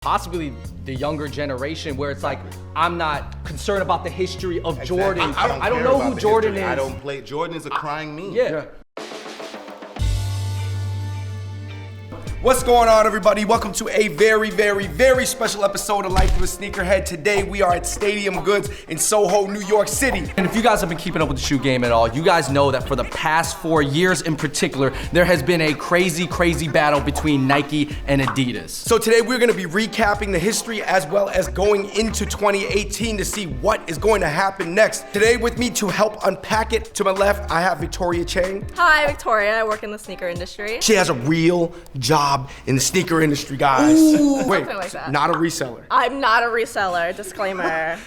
Possibly the younger generation where it's like, I'm not concerned about the history of Jordan. I don't know who Jordan is. I don't play. Jordan is a crying meme. Yeah. What's going on, everybody? Welcome to a very special episode of Life of a Sneakerhead. Today we are at Stadium Goods in Soho, New York City. And if you guys have been keeping up with the shoe game at all, you guys know that for the past 4 years in particular, there has been a crazy battle between Nike and Adidas. So today we're gonna be recapping the history as well as going into 2018 to see what is going to happen next. Today with me to help unpack it, to my left, I have Victoria Chang. Hi, Victoria. I work in the sneaker industry. She has a real job in the sneaker industry, guys. Ooh, wait, something like that. Not a reseller. I'm not a reseller, disclaimer.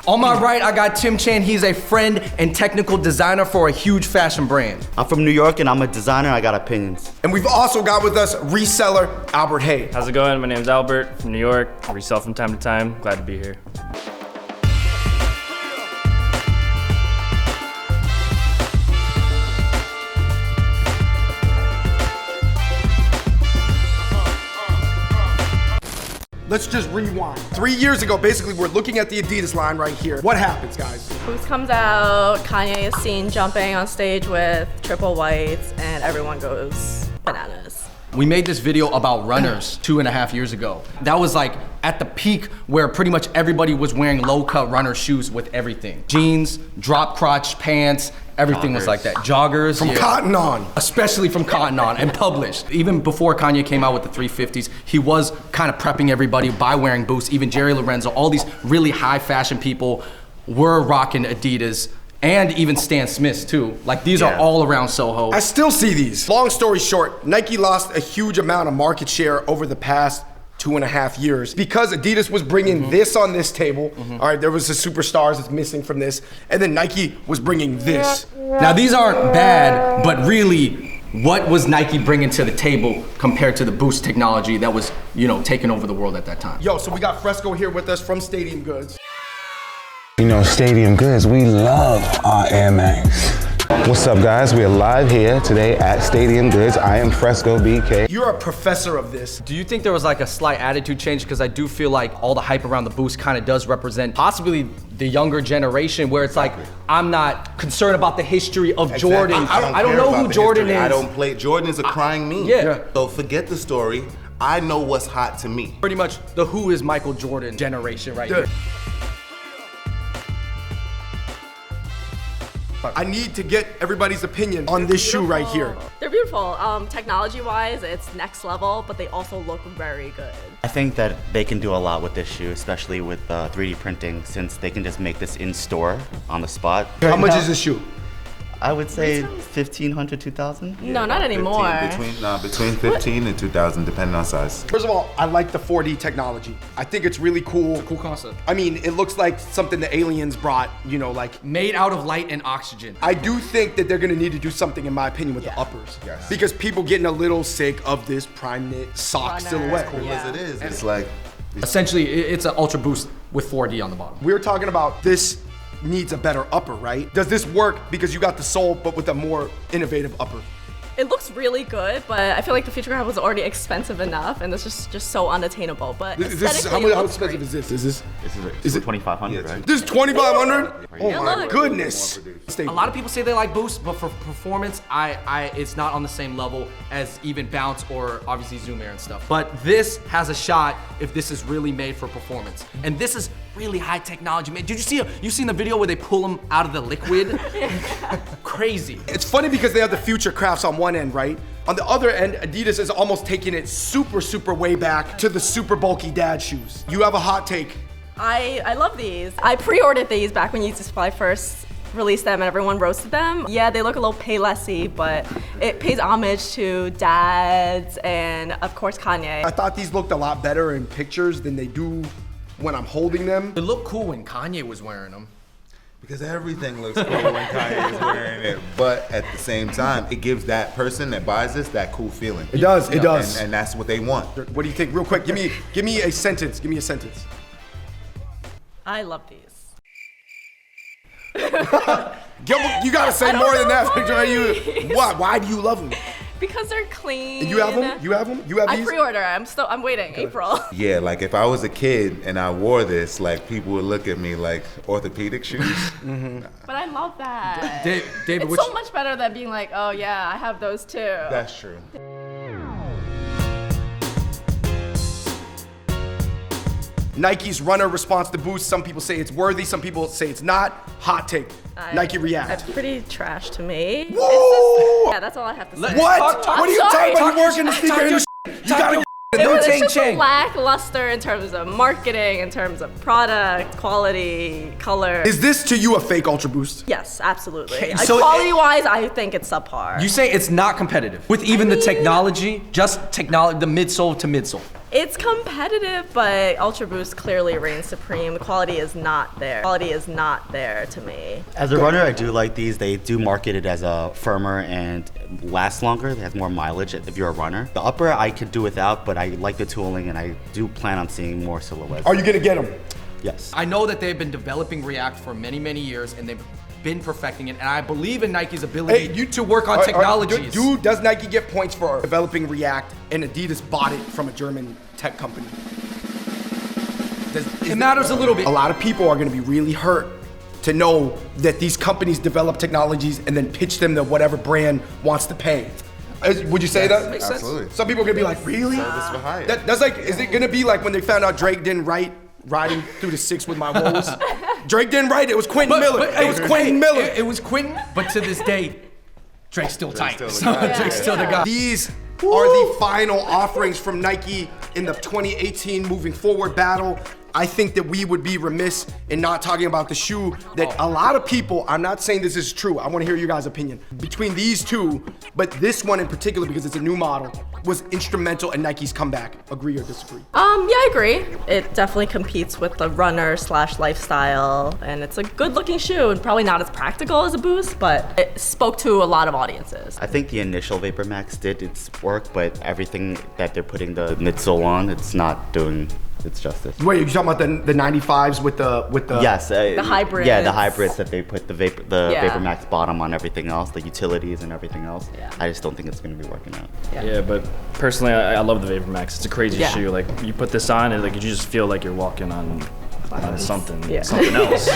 On my right, I got Tim Chan. He's a friend and technical designer for a huge fashion brand. I'm from New York and I'm a designer. I got opinions. And we've also got with us reseller Albert Hay. How's it going? My name's Albert from New York. I resell from time to time. Glad to be here. Let's just rewind. 3 years ago, basically, we're looking at the Adidas line right here. What happens, guys? Boost comes out, Kanye is seen jumping on stage with triple whites, and everyone goes bananas. We made this video about runners 2.5 years ago. That was like at the peak where pretty much everybody was wearing low-cut runner shoes with everything. Jeans, drop crotch pants, everything was like that. Joggers. From Cotton On. Especially from Cotton On and published. Even before Kanye came out with the 350s, he was kind of prepping everybody by wearing Boost. Even Jerry Lorenzo, all these really high fashion people were rocking Adidas. And even Stan Smiths too. Like these are all around Soho. I still see these. Long story short, Nike lost a huge amount of market share over the past 2.5 years because Adidas was bringing this on this table. All right, there was the superstars that's missing from this. And then Nike was bringing this. Now these aren't bad, but really, what was Nike bringing to the table compared to the Boost technology that was, you know, taking over the world at that time? Yo, so we got FRESCO here with us from Stadium Goods. You know, Stadium Goods, we love our Air Max. What's up, guys? We're live here today at Stadium Goods. I am FRESCO BK. You're a professor of this. Do you think there was like a slight attitude change? Because I do feel like all the hype around the Boost kind of does represent possibly the younger generation where it's like, I'm not concerned about the history of Jordan. I don't know who Jordan is. I don't play. Jordan is a crying meme. Yeah. So forget the story. I know what's hot to me. Pretty much the who is Michael Jordan generation right here. I need to get everybody's opinion on this shoe right here. They're beautiful. Technology-wise, it's next level, but they also look very good. I think that they can do a lot with this shoe, especially with 3D printing, since they can just make this in store on the spot. How much is this shoe? I would say 1,500, 2,000. No, not anymore. Between 15 and 2,000, depending on size. First of all, I like the 4D technology. I think it's really cool. It's a cool concept. I mean, it looks like something the aliens brought, you know, like. Made out of light and oxygen. I do think that they're gonna need to do something, in my opinion, with the uppers. Yes. Because people getting a little sick of this prime knit sock silhouette. Cool as it is, it's like. Essentially, it's an Ultra Boost with 4D on the bottom. We were talking about this needs a better upper, right? Does this work because you got the sole, but with a more innovative upper? It looks really good, but I feel like the Futurecraft was already expensive enough, and it's just so unattainable. But How expensive great. is this? Is Is it- it 2,500, right? this 2,500? Oh Yeah, my look. goodness. A lot of people say they like Boost, but for performance, it's not on the same level as even Bounce or obviously Zoom Air and stuff. But this has a shot if this is really made for performance. And this is really high technology, man. Did you seen the video where they pull them out of the liquid? Crazy. It's funny because they have the Futurecrafts on one end, right? On the other end, Adidas is almost taking it super way back to the super bulky dad shoes. You have a hot take. I love these. I pre-ordered these back when Yeezy Supply first released them and everyone roasted them. Yeah, they look a little Paylessy, but it pays homage to dads and of course Kanye. I thought these looked a lot better in pictures than they do when I'm holding them. It looked cool when Kanye was wearing them. Because everything looks cool when Kanye is wearing it, but at the same time, it gives that person that buys this that cool feeling. It does, it does. And that's what they want. What do you think? Real quick, give me a sentence. Give me a sentence. I love these. You gotta say more than that, Victoria. Why do you love them? Because they're clean. You have them? You have them? You have I these? pre-order. I'm waiting. April. Yeah, like if I was a kid and I wore this, like people would look at me like orthopedic shoes. But I love that. David, It's so much better than being like, oh yeah, I have those too. That's true. Nike's runner response to Boost. Some people say it's worthy. Some people say it's not. Hot take. Nike React. That's pretty trash to me. Whoa! Yeah, that's all I have to say. What? Talk- What are you I'm talking sorry. about? You work in the sneaker industry. You gotta. It's just lackluster in terms of marketing, in terms of product, quality, color. Is this to you a fake Ultra Boost? Yes, absolutely. Okay, so Quality-wise, I think it's subpar. You say it's not competitive with even the technology, just technology, the midsole to midsole. It's competitive, but Ultra Boost clearly reigns supreme. The quality is not there. Quality is not there to me. As a runner, I do like these. They do market it as a firmer and lasts longer. It has more mileage if you're a runner. The upper I could do without, but I like the tooling and I do plan on seeing more silhouettes. Are you gonna get them? Yes. I know that they've been developing React for many, many years, and they've been perfecting it. And I believe in Nike's ability to work on technologies. Does Nike get points for developing React and Adidas bought it from a German tech company? It matters a little bit. A lot of people are gonna be really hurt to know that these companies develop technologies and then pitch them to whatever brand wants to pay. Would you say that? Makes sense. Absolutely. Some people are gonna be like, really? Service for hire. That's like, is it gonna be like when they found out Drake didn't write Riding Through the Six with My Woes? Drake didn't write it, it was Quentin Miller. It was Quentin Miller. It was Quentin, but to this day, Drake's still tight. still the So guy. Drake's still the guy. These are the final offerings from Nike in the 2018 moving forward battle. I think that we would be remiss in not talking about the shoe that a lot of people, I'm not saying this is true, I wanna hear your guys' opinion. Between these two, but this one in particular, because it's a new model, was instrumental in Nike's comeback. Agree or disagree? Yeah, I agree. It definitely competes with the runner / lifestyle, and it's a good looking shoe and probably not as practical as a Boost, but it spoke to a lot of audiences. I think the initial VaporMax did its work, but everything that they're putting the midsole on, it's not doing its justice. Wait, you talking about the 95s with the Yes. The hybrids. Yeah, the hybrids that they put the Yeah. VaporMax bottom on everything else, the utilities and everything else. Yeah. I just don't think it's going to be working out. Yeah, but personally, I love the VaporMax. It's a crazy Yeah. shoe. Like you put this on, and like you just feel like you're walking on something Yeah. else.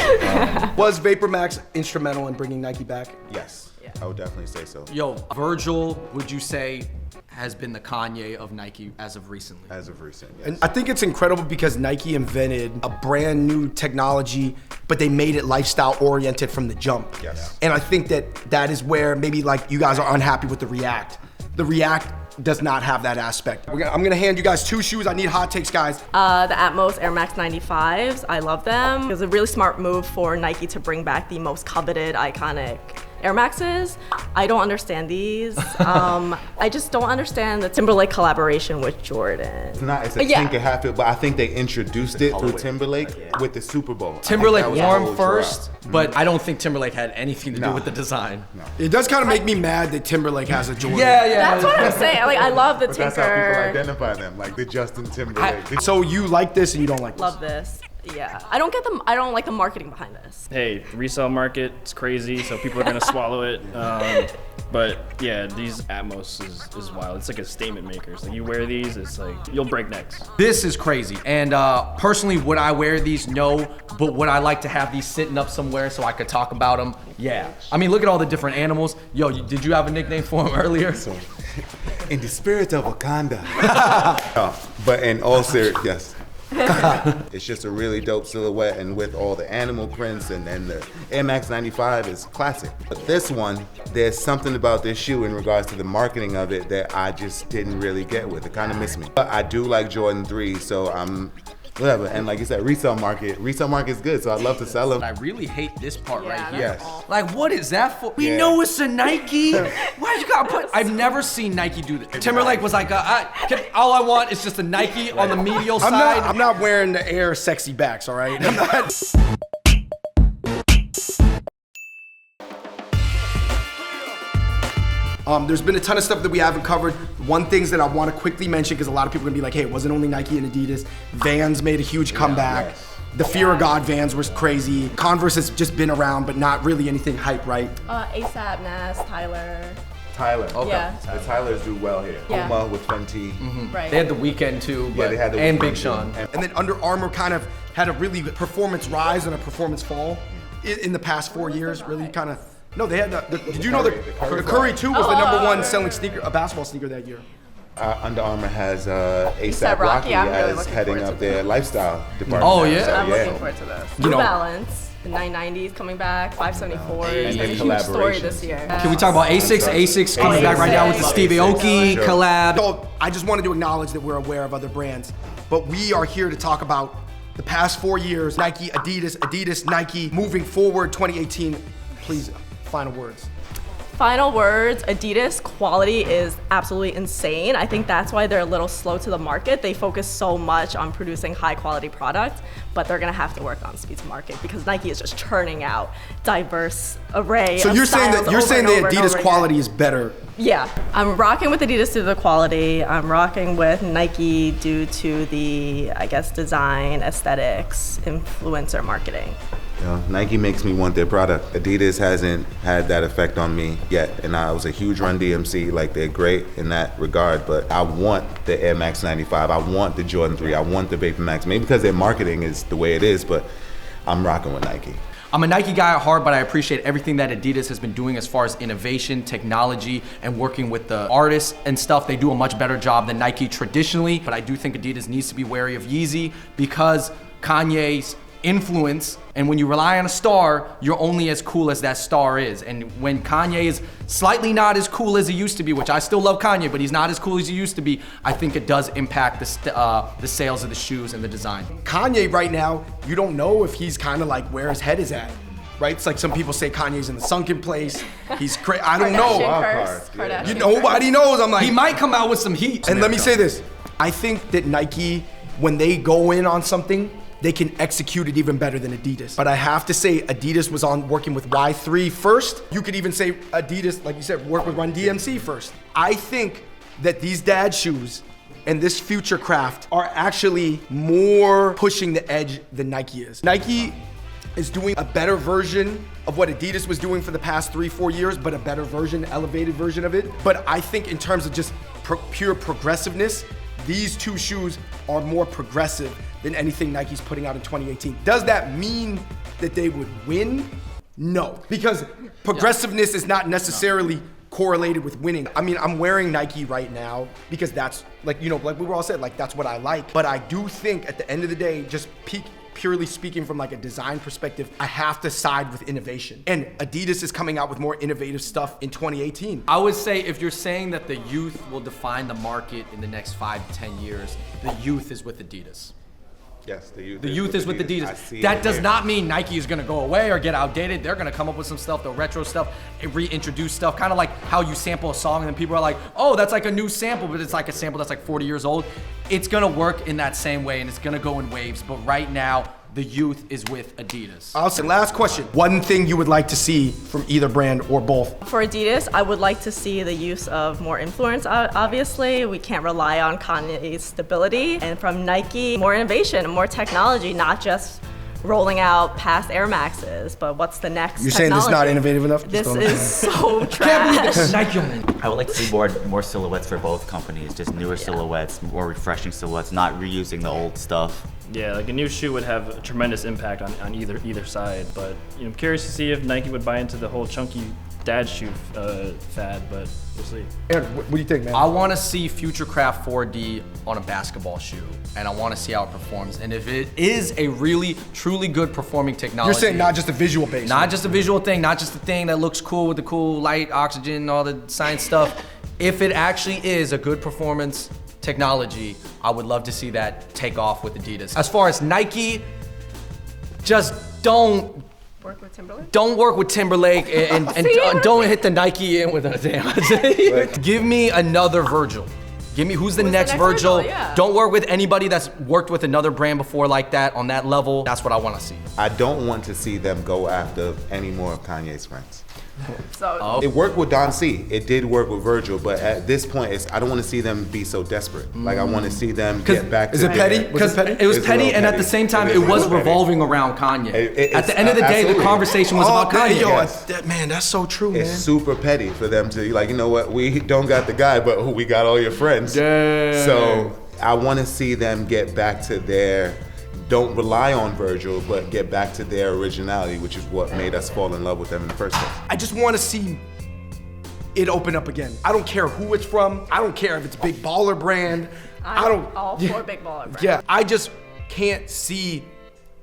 Was VaporMax instrumental in bringing Nike back? Yes, I would definitely say so. Yo, Virgil, would you say, has been the Kanye of Nike as of recently? As of recent, yes. And I think it's incredible because Nike invented a brand new technology, but they made it lifestyle oriented from the jump. Yes. And I think that is where maybe like you guys are unhappy with the React. The React does not have that aspect. I'm gonna hand you guys two shoes. I need hot takes, guys. The Atmos Air Max 95s, I love them. It was a really smart move for Nike to bring back the most coveted, iconic Air Maxes. I don't understand these. I just don't understand the Timberlake collaboration with Jordan. It's a Yeah. tinker half it, but I think they introduced it through Timberlake with the Super Bowl. I think Timberlake that was wore the him whole first, draw. but I don't think Timberlake had anything to do No. with the design. It does kind of make me mad that Timberlake has a Jordan. That's what I'm saying. Like, I love the But that's how people tinker. identify them, like the Justin Timberlake. So you like this and you don't like this? Love this. Yeah. I don't like the marketing behind this. Hey, the resale market is crazy, so people are gonna swallow it. But yeah, these Atmos is wild. It's like a statement maker. It's like you wear these, it's like you'll break necks. This is crazy. And personally, would I wear these? No. But would I like to have these sitting up somewhere so I could talk about them? Yeah. I mean, look at all the different animals. Yo, did you have a nickname for them earlier? In the spirit of Wakanda. But in all seriousness, yes. It's just a really dope silhouette, and with all the animal prints and then the Air Max 95 is classic. But this one, there's something about this shoe in regards to the marketing of it that I just didn't really get with. It kind of missed me. But I do like Jordan 3, so I'm whatever. And like you said, resale market is good, so I'd love to sell them. I really hate this part Yeah, right that's here. Yes. Like, what is that for? We Yeah. know it's a Nike. Why you gotta put? I've never seen Nike do this. Timberlake was like, all I want is just a Nike on the medial side. I'm not wearing the Air sexy backs, all right? I'm not. There's been a ton of stuff that we haven't covered. One things that I want to quickly mention, because a lot of people are gonna be like, hey, it wasn't only Nike and Adidas. Vans made a huge comeback. The Fear of God Vans was crazy. Converse has just been around, but not really anything hype, right? ASAP, Nas, Tyler. Tyler. Okay. Yeah. The Tylers do well here. Yeah. Puma with Fenty. Right. They had the Weekend too, but, Yeah, they had the and Weeknd Big Sean. too. And then Under Armour kind of had a really performance rise and a performance fall in the past 4 years. Really kind of. No, they had did you know the Curry 2 was the number one selling sneaker, a basketball sneaker that year? Under Armour has A$AP A$AP Rocky I'm really as looking heading forward up to their that. lifestyle department. Oh, now, yeah? so, I'm looking forward to this. You New know- Balance, the 990s coming back, 574s. And It's a then huge story this collaborations. year. Can we talk about Asics? Asics coming back right now with the Steve Aoki Sure. collab. So I just wanted to acknowledge that we're aware of other brands, but we are here to talk about the past 4 years, Nike, Adidas, Adidas, Nike, moving forward 2018. Please, final words. Final words, Adidas quality is absolutely insane. I think that's why they're a little slow to the market. They focus so much on producing high quality product, but they're gonna have to work on speed to market because Nike is just churning out diverse array So of you're saying styles that over and the over and Adidas over quality again. is better. Yeah, I'm rocking with Adidas due to the quality. I'm rocking with Nike due to the, I guess, design, aesthetics, influencer marketing. You know, Nike makes me want their product. Adidas hasn't had that effect on me yet, and I was a huge Run DMC. Like, they're great in that regard, but I want the Air Max 95. I want the Jordan 3. I want the VaporMax. Maybe because their marketing is the way it is, but I'm rocking with Nike. I'm a Nike guy at heart, but I appreciate everything that Adidas has been doing as far as innovation, technology, and working with the artists and stuff. They do a much better job than Nike traditionally, but I do think Adidas needs to be wary of Yeezy because Kanye's influence, and when you rely on a star, you're only as cool as that star is. And when Kanye is slightly not as cool as he used to be, which I still love Kanye, but he's not as cool as he used to be, I think it does impact the sales of the shoes and the design. Kanye right now, you don't know if he's kind of like where his head is at, right? It's like some people say Kanye's in the sunken place. He's crazy. I don't know. Kardashian You nobody knows. I'm like, He might come out with some heat. and let me say this. I think that Nike, when they go in on something, they can execute it even better than Adidas. But I have to say, Adidas was on working with Y3 first. You could even say Adidas, like you said, work with Run DMC first. I think that these dad shoes and this Futurecraft are actually more pushing the edge than Nike is. Nike is doing a better version of what Adidas was doing for the past 3-4 years, but a better version, elevated version of it. But I think in terms of just pure progressiveness, these two shoes are more progressive than anything Nike's putting out in 2018. Does that mean that they would win? No, because progressiveness is not necessarily correlated with winning. I mean, I'm wearing Nike right now because that's like, you know, like we were all said, like that's what I like. But I do think at the end of the day, just purely speaking from like a design perspective, I have to side with innovation. And Adidas is coming out with more innovative stuff in 2018. I would say if you're saying that the youth will define the market in the next 5 to 10 years, the youth is with Adidas. Yes, the youth. The youth is with I Adidas. see That it does here. not mean Nike is gonna go away or get outdated. They're gonna come up with some stuff, the retro stuff, and reintroduce stuff, kind of like how you sample a song and then people are like, oh, that's like a new sample, but it's like a sample that's like 40 years old. It's gonna work in that same way and it's gonna go in waves, but right now, the youth is with Adidas. Awesome. Last question. One thing you would like to see from either brand or both? For Adidas, I would like to see the use of more influence, obviously. We can't rely on Kanye's stability. And from Nike, more innovation, more technology, not just rolling out past Air Maxes, but what's the next You're saying this is not technology? innovative enough? This Just is so trash. Nike on it. I would like to see more silhouettes for both companies, just newer silhouettes, more refreshing silhouettes, not reusing the old stuff. Yeah, like a new shoe would have a tremendous impact on either side. But you know, I'm curious to see if Nike would buy into the whole chunky dad shoe fad. But we'll see. Aaron, what do you think, man? I want to see Futurecraft 4D on a basketball shoe, and I want to see how it performs. And if it is a really, truly good performing technology, You're saying not just a visual base. not just a visual thing, not just a thing that looks cool with the cool light, oxygen, all the science stuff. If it actually is a good performance technology, I would love to see that take off with Adidas. As far as Nike, just don't Work with Timberland? work with Timberlake and don't hit the Nike in with a damn. Give me another Virgil. Give me who's the next Virgil. Yeah. Don't work with anybody that's worked with another brand before like that on that level. That's what I want to see. I don't want to see them go after any more of Kanye's friends. So It worked with Don C. It did work with Virgil, but at this point, I don't want to see them be so desperate. Like I want to see them get back. Is to it petty? their- Was it petty? It was It's a petty, little and at petty. the same time, It it is a was little petty. revolving around Kanye. It's- At the end of the day, the absolutely. conversation was about Kanye. Yo, Yes. man, that's so true, It's man. super petty for them to like, you know what? We don't got the guy, but we got all your friends. Yeah. So I want to see them get back to their. Don't rely on Virgil, but get back to their originality, which is what made us fall in love with them in the first place. I just want to see it open up again. I don't care who it's from. I don't care if it's big baller brand. I don't. all for big baller brand. Yeah, I just can't see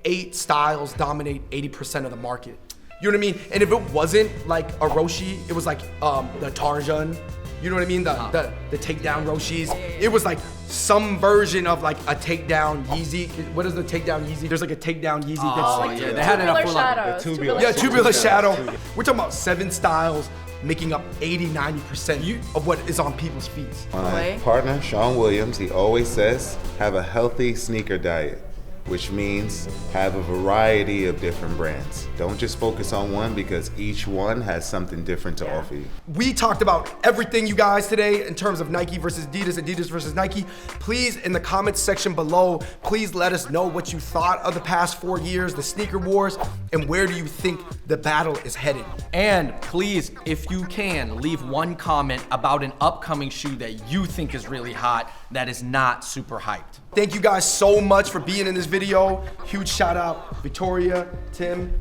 8 styles dominate 80% of the market. You know what I mean? And if it wasn't like a Roshi, it was like the Tarjan. You know what I mean? The takedown Roshis. It was like some version of like a takedown Yeezy. What is the takedown Yeezy? There's like a takedown Yeezy. that's yeah, they had it up for like Shadows. tubular. yeah, tubular shadow. We're talking about 7 styles making up 80-90% of what is on people's feet. My Way. partner, Sean Williams, he always says, have a healthy sneaker diet, which means have a variety of different brands. Don't just focus on one because each one has something different to offer you. We talked about everything, you guys, today in terms of Nike versus Adidas, Adidas versus Nike. Please, in the comments section below, please let us know what you thought of the past 4 years, the sneaker wars, and where do you think the battle is headed. And please, if you can, leave one comment about an upcoming shoe that you think is really hot that is not super hyped. Thank you guys so much for being in this video. Huge shout out, Victoria, Tim,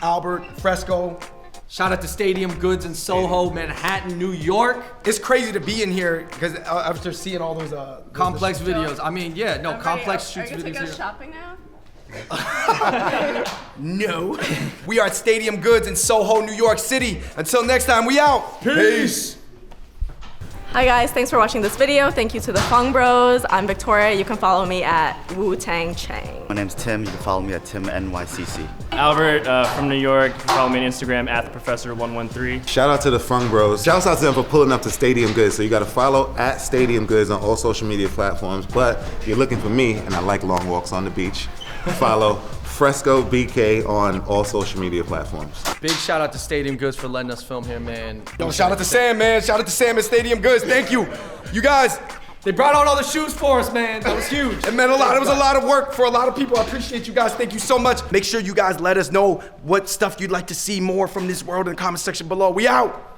Albert, Fresco. Shout out to Stadium Goods in Soho, Manhattan, New York. It's crazy to be in here because after seeing all those Complex videos. I mean, yeah, no, complex shoots Are you gonna videos take us here. shopping now? No. We are at Stadium Goods in Soho, New York City. Until next time, we out. Peace. Hi guys, thanks for watching this video. Thank you to the Fung Bros. I'm Victoria. You can follow me at Wu-Tang Chang. My name's Tim. You can follow me at TimNYCC. Albert from New York. You can follow me on Instagram at theprofessor113. Shout out to the Fung Bros. Shout out to them for pulling up to Stadium Goods. So you got to follow at Stadium Goods on all social media platforms. But if you're looking for me, and I like long walks on the beach, follow FRESCO BK on all social media platforms. Big shout out to Stadium Goods for letting us film here, man. Yo, shout out to Sam, man. Shout out to Sam at Stadium Goods. Thank you. You guys, They brought out all the shoes for us, man. That was huge. it meant a lot. It was a lot of work for a lot of people. I appreciate you guys. Thank you so much. Make sure you guys let us know what stuff you'd like to see more from this world in the comment section below. We out.